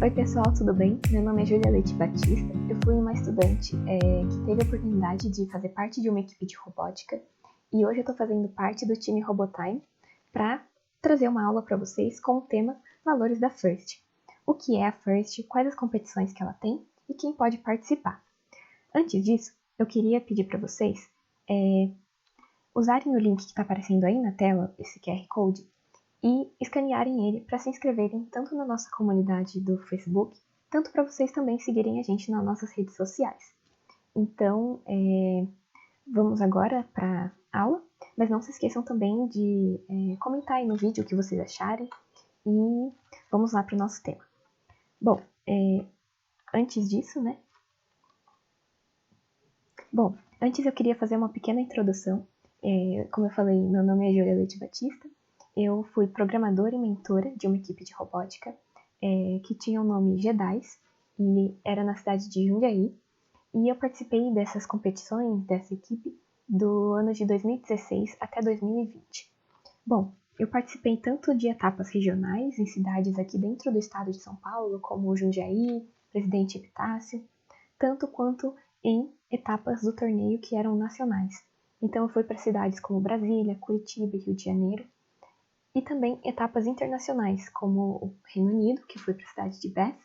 Oi pessoal, tudo bem? Meu nome é Júlia Leite Batista. Eu fui uma estudante que teve a oportunidade de fazer parte de uma equipe de robótica e hoje eu estou fazendo parte do time Robotime para trazer uma aula para vocês com o tema Valores da FIRST. O que é a FIRST, quais as competições que ela tem e quem pode participar. Antes disso, eu queria pedir para vocês usarem o link que está aparecendo aí na tela, esse QR Code, e escanearem ele para se inscreverem tanto na nossa comunidade do Facebook, tanto para vocês também seguirem a gente nas nossas redes sociais. Então, vamos agora para a aula, mas não se esqueçam também de comentar aí no vídeo o que vocês acharem e vamos lá para o nosso tema. Bom, antes disso, antes eu queria fazer uma pequena introdução. Como eu falei, meu nome é Júlia Leite Batista. Eu fui programadora e mentora de uma equipe de robótica que tinha o nome Jedis e era na cidade de Jundiaí. E eu participei dessas competições, dessa equipe, do ano de 2016 até 2020. Bom, eu participei tanto de etapas regionais em cidades aqui dentro do estado de São Paulo, como Jundiaí, Presidente Epitácio, tanto quanto em etapas do torneio que eram nacionais. Então eu fui para cidades como Brasília, Curitiba e Rio de Janeiro, e também etapas internacionais, como o Reino Unido, que foi para a cidade de Bath,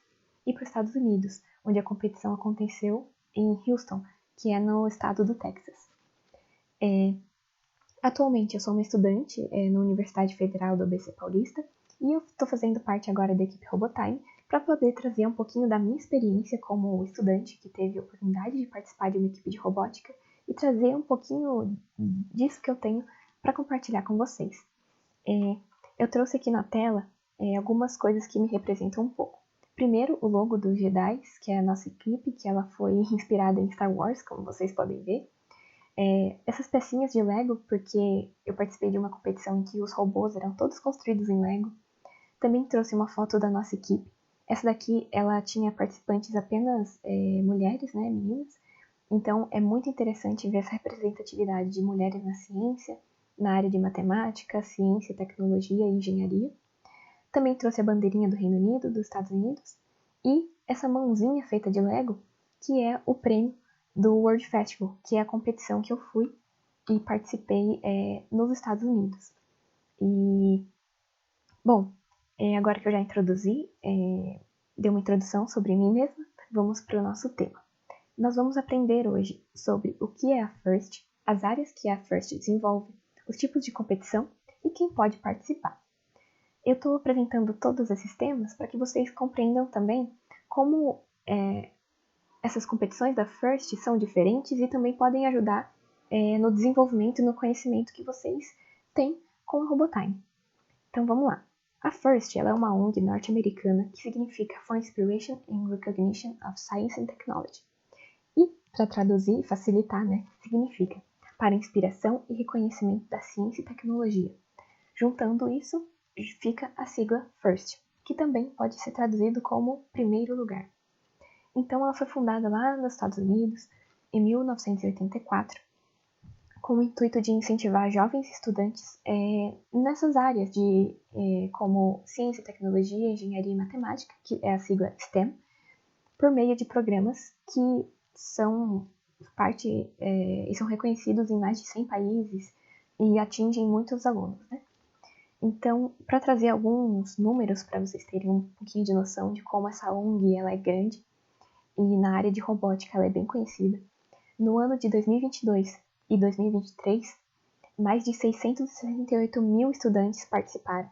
e para os Estados Unidos, onde a competição aconteceu em Houston, que é no estado do Texas. Atualmente eu sou uma estudante na Universidade Federal do ABC Paulista, e eu estou fazendo parte agora da equipe Robotime para poder trazer um pouquinho da minha experiência como estudante que teve a oportunidade de participar de uma equipe de robótica e trazer um pouquinho disso que eu tenho para compartilhar com vocês. Eu trouxe aqui na tela algumas coisas que me representam um pouco. Primeiro, o logo do Jedis, que é a nossa equipe, que ela foi inspirada em Star Wars, como vocês podem ver. Essas pecinhas de Lego, porque eu participei de uma competição em que os robôs eram todos construídos em Lego. Também trouxe uma foto da nossa equipe. Essa daqui, ela tinha participantes apenas mulheres, meninas. Então, é muito interessante ver essa representatividade de mulheres na ciência, na área de matemática, ciência, tecnologia e engenharia. Também trouxe a bandeirinha do Reino Unido, dos Estados Unidos, e essa mãozinha feita de Lego, que é o prêmio do World Festival, que é a competição que eu fui e participei nos Estados Unidos. E, bom, agora que eu já introduzi, dei uma introdução sobre mim mesma, vamos para o nosso tema. Nós vamos aprender hoje sobre o que é a FIRST, as áreas que a FIRST desenvolve, os tipos de competição e quem pode participar. Eu estou apresentando todos esses temas para que vocês compreendam também como essas competições da FIRST são diferentes e também podem ajudar no desenvolvimento e no conhecimento que vocês têm com a Robotime. Então vamos lá. A FIRST ela é uma ONG norte-americana que significa For Inspiration and Recognition of Science and Technology. E, para traduzir e facilitar, significa para inspiração e reconhecimento da ciência e tecnologia. Juntando isso, fica a sigla FIRST, que também pode ser traduzido como primeiro lugar. Então, ela foi fundada lá nos Estados Unidos, em 1984, com o intuito de incentivar jovens estudantes nessas áreas como ciência, tecnologia, engenharia e matemática, que é a sigla STEM, por meio de programas que são e são reconhecidos em mais de 100 países e atingem muitos alunos, Então, para trazer alguns números para vocês terem um pouquinho de noção de como essa ONG ela é grande e na área de robótica ela é bem conhecida, no ano de 2022 e 2023, mais de 668 mil estudantes participaram.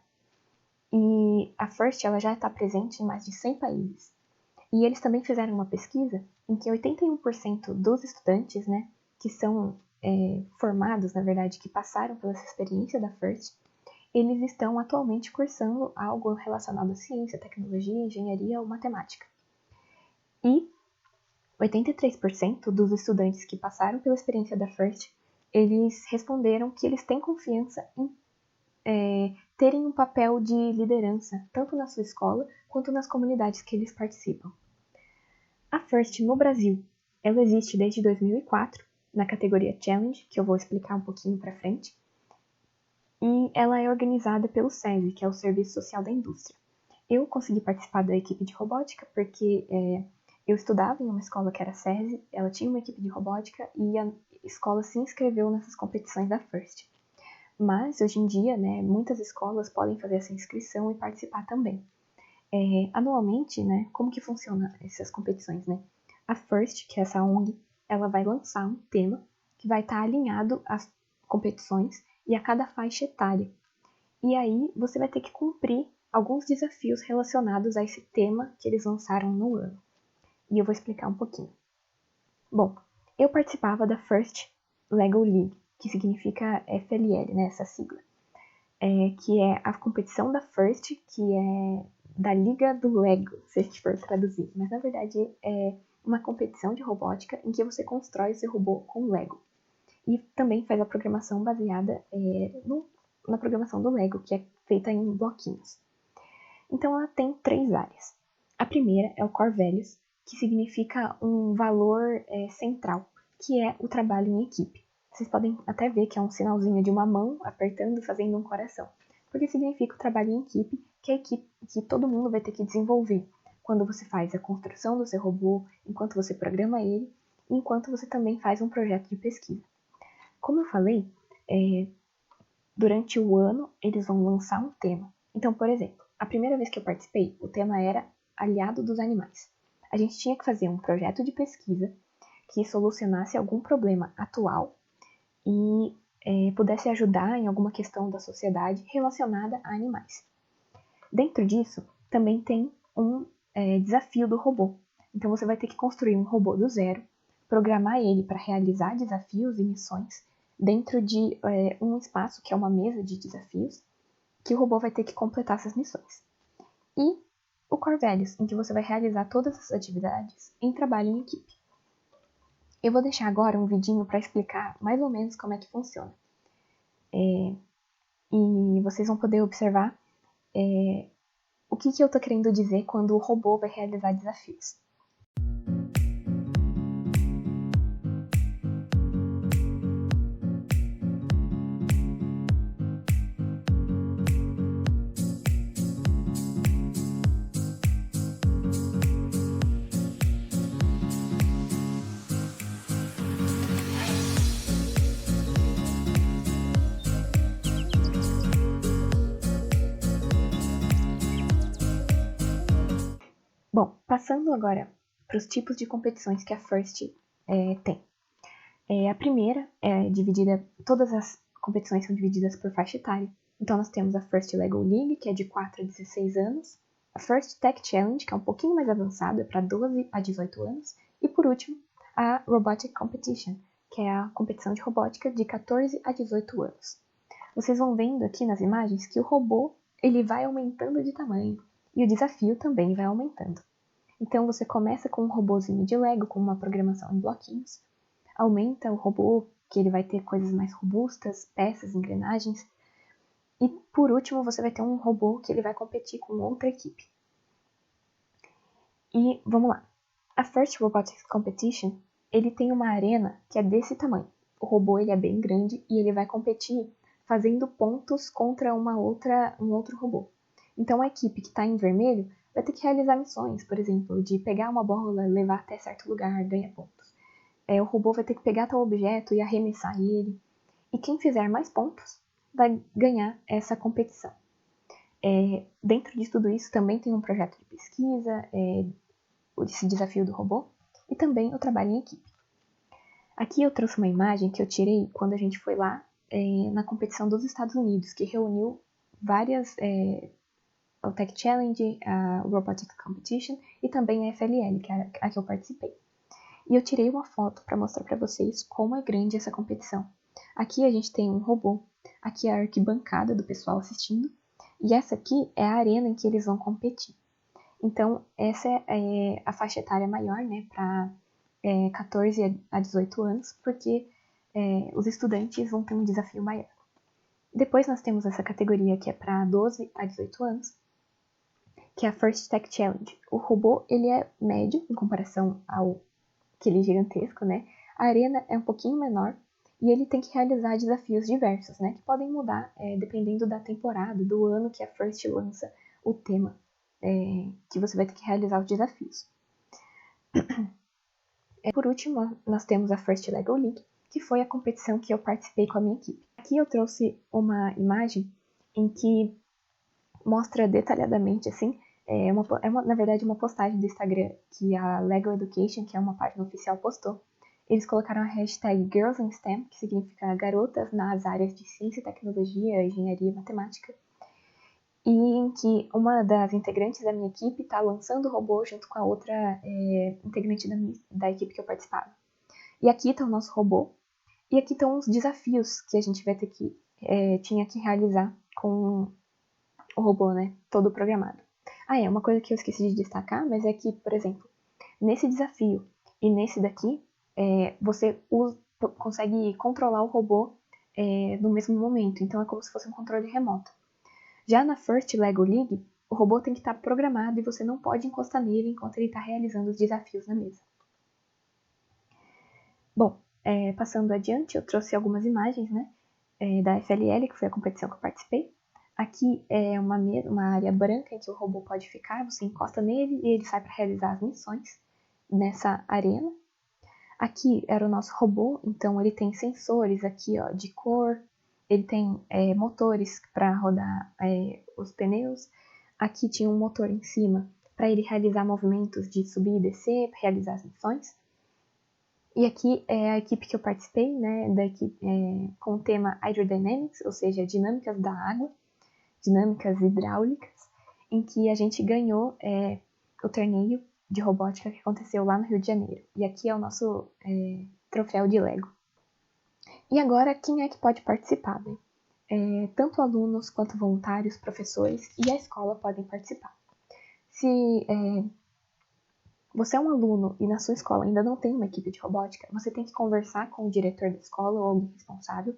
E a FIRST ela já está presente em mais de 100 países. E eles também fizeram uma pesquisa em que 81% dos estudantes, que são formados, na verdade, que passaram pela essa experiência da FIRST, eles estão atualmente cursando algo relacionado à ciência, tecnologia, engenharia ou matemática. E 83% dos estudantes que passaram pela experiência da FIRST, eles responderam que eles têm confiança em terem um papel de liderança, tanto na sua escola quanto nas comunidades que eles participam. A FIRST no Brasil, ela existe desde 2004, na categoria Challenge, que eu vou explicar um pouquinho para frente, e ela é organizada pelo SESI, que é o Serviço Social da Indústria. eu consegui participar da equipe de robótica porque eu estudava em uma escola que era SESI, ela tinha uma equipe de robótica e a escola se inscreveu nessas competições da FIRST. Mas, hoje em dia, né, muitas escolas podem fazer essa inscrição e participar também. Anualmente, né, como que funciona essas competições, né? A FIRST, que é essa ONG, ela vai lançar um tema que vai estar alinhado às competições e a cada faixa etária. E aí, você vai ter que cumprir alguns desafios relacionados a esse tema que eles lançaram no ano. E eu vou explicar um pouquinho. Bom, eu participava da First Lego League, que significa FLL, né, essa sigla, que é a competição da First, que é da Liga do Lego, se a gente for traduzir. Mas, na verdade, é uma competição de robótica em que você constrói o seu robô com Lego. E também faz a programação baseada na programação do Lego, que é feita em bloquinhos. Então, ela tem 3 áreas. A primeira é o Core Values, que significa um valor central, que é o trabalho em equipe. Vocês podem até ver que é um sinalzinho de uma mão apertando e fazendo um coração, porque significa o trabalho em equipe, que é a equipe que todo mundo vai ter que desenvolver quando você faz a construção do seu robô, enquanto você programa ele, e enquanto você também faz um projeto de pesquisa. Como eu falei, durante o ano eles vão lançar um tema. Então, por exemplo, a primeira vez que eu participei, o tema era Aliado dos Animais. A gente tinha que fazer um projeto de pesquisa que solucionasse algum problema atual e pudesse ajudar em alguma questão da sociedade relacionada a animais. Dentro disso, também tem um desafio do robô. Então, você vai ter que construir um robô do zero, programar ele para realizar desafios e missões dentro de um espaço que é uma mesa de desafios, que o robô vai ter que completar essas missões. E o Core Values, em que você vai realizar todas as atividades em trabalho em equipe. Eu vou deixar agora um vidinho para explicar mais ou menos como é que funciona. E vocês vão poder observar o que eu estou querendo dizer quando o robô vai realizar desafios. Bom, passando agora para os tipos de competições que a FIRST tem. A primeira é dividida, todas as competições são divididas por faixa etária. Então nós temos a First Lego League, que é de 4 a 16 anos, a First Tech Challenge, que é um pouquinho mais avançado, é para 12 a 18 anos, e por último, a Robotic Competition, que é a competição de robótica de 14 a 18 anos. Vocês vão vendo aqui nas imagens que o robô ele vai aumentando de tamanho e o desafio também vai aumentando. Então você começa com um robôzinho de Lego com uma programação em bloquinhos, aumenta o robô, que ele vai ter coisas mais robustas, peças, engrenagens, e por último você vai ter um robô que ele vai competir com outra equipe. E vamos lá. A First Robotics Competition, ele tem uma arena que é desse tamanho. O robô ele é bem grande e ele vai competir fazendo pontos contra um outro robô. Então a equipe que está em vermelho vai ter que realizar missões, por exemplo, de pegar uma bola, levar até certo lugar, ganhar pontos. O robô vai ter que pegar tal objeto e arremessar ele. E quem fizer mais pontos vai ganhar essa competição. Dentro de tudo isso também tem um projeto de pesquisa, esse desafio do robô, e também o trabalho em equipe. Aqui eu trouxe uma imagem que eu tirei quando a gente foi lá na competição dos Estados Unidos, que reuniu várias, o Tech Challenge, a Robotics Competition e também a FLL, que é a que eu participei. E eu tirei uma foto para mostrar para vocês como é grande essa competição. Aqui a gente tem um robô, aqui é a arquibancada do pessoal assistindo, e essa aqui é a arena em que eles vão competir. Então, essa é a faixa etária maior, né, para 14 a 18 anos, porque os estudantes vão ter um desafio maior. Depois nós temos essa categoria que é para 12 a 18 anos, que é a First Tech Challenge. O robô, ele é médio em comparação ao aquele gigantesco, né? A arena é um pouquinho menor e ele tem que realizar desafios diversos, né? Que podem mudar dependendo da temporada, do ano que a First lança o tema. que você vai ter que realizar os desafios. Por último, nós temos a First Lego League, que foi a competição que eu participei com a minha equipe. Aqui eu trouxe uma imagem em que mostra detalhadamente, assim, na verdade uma postagem do Instagram que a Lego Education, que é uma página oficial, postou. Eles colocaram a hashtag Girls in STEM, que significa garotas nas áreas de ciência, tecnologia, engenharia e matemática, e em que uma das integrantes da minha equipe está lançando o robô junto com a outra integrante da equipe que eu participava. E aqui está o nosso robô, e aqui estão os desafios que a gente vai ter que tinha que realizar com o robô, né, todo programado. Uma coisa que eu esqueci de destacar, mas é que, por exemplo, nesse desafio e nesse daqui, você consegue controlar o robô no mesmo momento, então é como se fosse um controle remoto. Já na First Lego League, o robô tem que estar programado e você não pode encostar nele enquanto ele está realizando os desafios na mesa. Bom, passando adiante, eu trouxe algumas imagens, né, da FLL, que foi a competição que eu participei. Aqui é uma área branca em que o robô pode ficar, você encosta nele e ele sai para realizar as missões nessa arena. Aqui era o nosso robô, então ele tem sensores aqui, ó, de cor, ele tem motores para rodar os pneus. Aqui tinha um motor em cima para ele realizar movimentos de subir e descer, realizar as missões. E aqui é a equipe que eu participei, né, com o tema Hydrodynamics, ou seja, dinâmicas da água, dinâmicas hidráulicas, em que a gente ganhou o torneio de robótica que aconteceu lá no Rio de Janeiro. E aqui é o nosso troféu de Lego. E agora, quem é que pode participar? Né? Tanto alunos quanto voluntários, professores e a escola podem participar. Se você é um aluno e na sua escola ainda não tem uma equipe de robótica, você tem que conversar com o diretor da escola ou alguém responsável,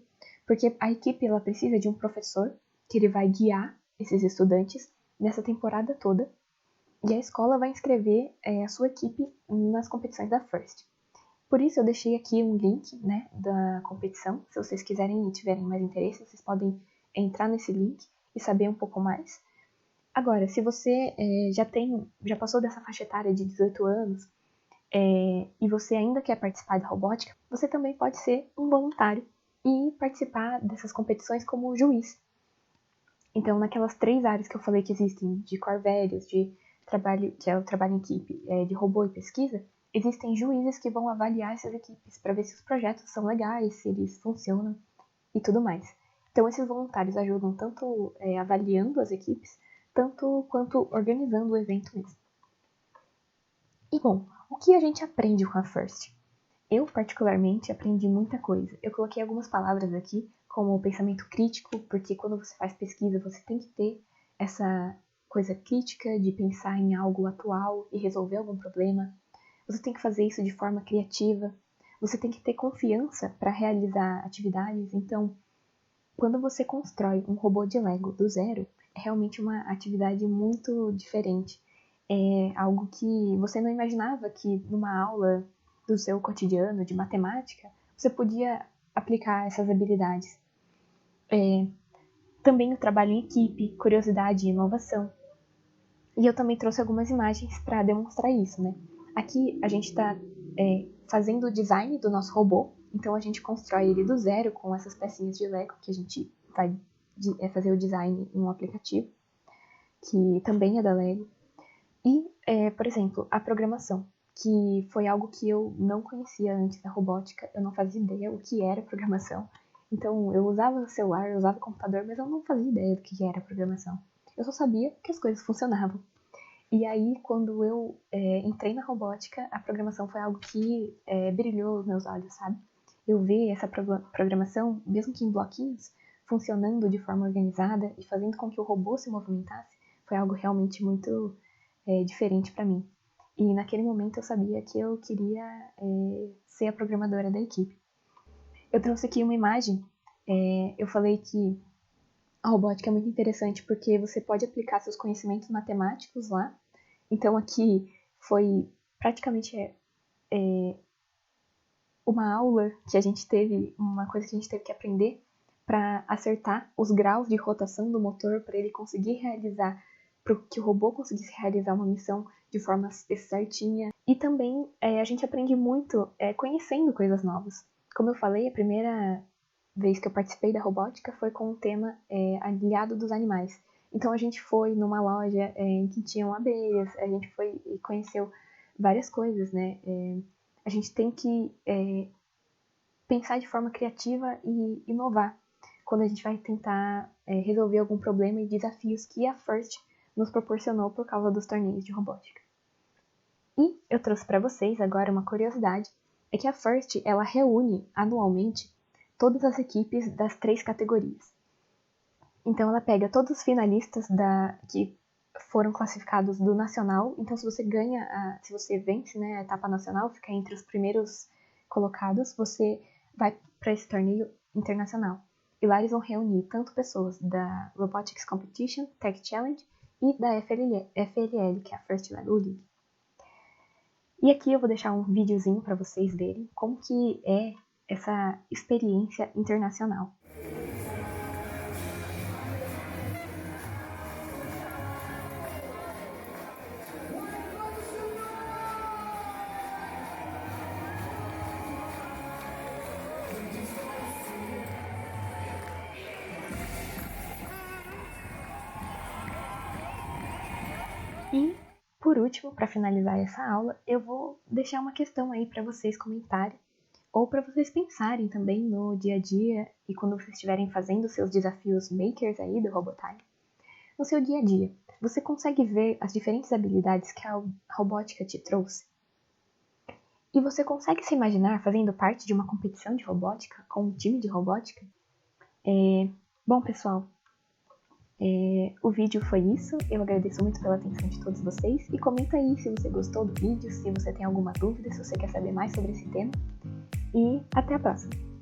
porque a equipe ela precisa de um professor que ele vai guiar esses estudantes nessa temporada toda, e a escola vai inscrever a sua equipe nas competições da First. Por isso eu deixei aqui um link, né, da competição. Se vocês quiserem e tiverem mais interesse, vocês podem entrar nesse link e saber um pouco mais. Agora, se você já passou dessa faixa etária de 18 anos e você ainda quer participar da robótica, você também pode ser um voluntário e participar dessas competições como juiz. Então, naquelas 3 áreas que eu falei que existem, de Corvellius, de trabalho, que é o trabalho em equipe, de robô e pesquisa, existem juízes que vão avaliar essas equipes para ver se os projetos são legais, se eles funcionam e tudo mais. Então, esses voluntários ajudam tanto avaliando as equipes, tanto quanto organizando o evento mesmo. E bom, o que a gente aprende com a First? Eu, particularmente, aprendi muita coisa. Eu coloquei algumas palavras aqui, como o pensamento crítico, porque quando você faz pesquisa, você tem que ter essa coisa crítica de pensar em algo atual e resolver algum problema. Você tem que fazer isso de forma criativa. Você tem que ter confiança para realizar atividades. Então, quando você constrói um robô de Lego do zero, é realmente uma atividade muito diferente. É algo que você não imaginava que numa aula do seu cotidiano de matemática, você podia aplicar essas habilidades. Também o trabalho em equipe, curiosidade e inovação. E eu também trouxe algumas imagens para demonstrar isso, né? Aqui a gente está fazendo o design do nosso robô, então a gente constrói ele do zero com essas pecinhas de Lego que a gente vai fazer o design em um aplicativo, que também é da Lego. E, por exemplo, a programação, que foi algo que eu não conhecia antes da robótica, eu não fazia ideia o que era programação. Então, eu usava o celular, eu usava o computador, mas eu não fazia ideia do que era programação. Eu só sabia que as coisas funcionavam. E aí, quando eu entrei na robótica, a programação foi algo que brilhou os meus olhos, sabe? Eu ver essa programação, mesmo que em bloquinhos, funcionando de forma organizada e fazendo com que o robô se movimentasse, foi algo realmente muito diferente para mim. E naquele momento eu sabia que eu queria ser a programadora da equipe. Eu trouxe aqui uma imagem, eu falei que a robótica é muito interessante porque você pode aplicar seus conhecimentos matemáticos lá. Então aqui foi praticamente uma aula que a gente teve, uma coisa que a gente teve que aprender para acertar os graus de rotação do motor para ele conseguir realizar para que o robô conseguisse realizar uma missão de forma certinha. E também a gente aprende muito conhecendo coisas novas. Como eu falei, a primeira vez que eu participei da robótica foi com o tema aliado dos animais. Então a gente foi numa loja em que tinham abelhas, a gente foi e conheceu várias coisas, né? A gente tem que pensar de forma criativa e inovar quando a gente vai tentar resolver algum problema e desafios que a FIRST nos proporcionou por causa dos torneios de robótica. E eu trouxe para vocês agora uma curiosidade, é que a FIRST ela reúne anualmente todas as equipes das 3 categorias. Então ela pega todos os finalistas que foram classificados do nacional. Então se você vence, né, a etapa nacional, fica entre os primeiros colocados, você vai para esse torneio internacional. E lá eles vão reunir tanto pessoas da Robotics Competition, Tech Challenge e da FLL, que é a First Level League. E aqui eu vou deixar um videozinho para vocês verem como que é essa experiência internacional. E, por último, para finalizar essa aula, eu vou deixar uma questão aí para vocês comentarem, ou para vocês pensarem também no dia a dia e quando vocês estiverem fazendo seus desafios makers aí do Robotime. No seu dia a dia, você consegue ver as diferentes habilidades que a robótica te trouxe? E você consegue se imaginar fazendo parte de uma competição de robótica com um time de robótica? Bom, pessoal, o vídeo foi isso. Eu agradeço muito pela atenção de todos vocês. E comenta aí se você gostou do vídeo, se você tem alguma dúvida, se você quer saber mais sobre esse tema. E até a próxima!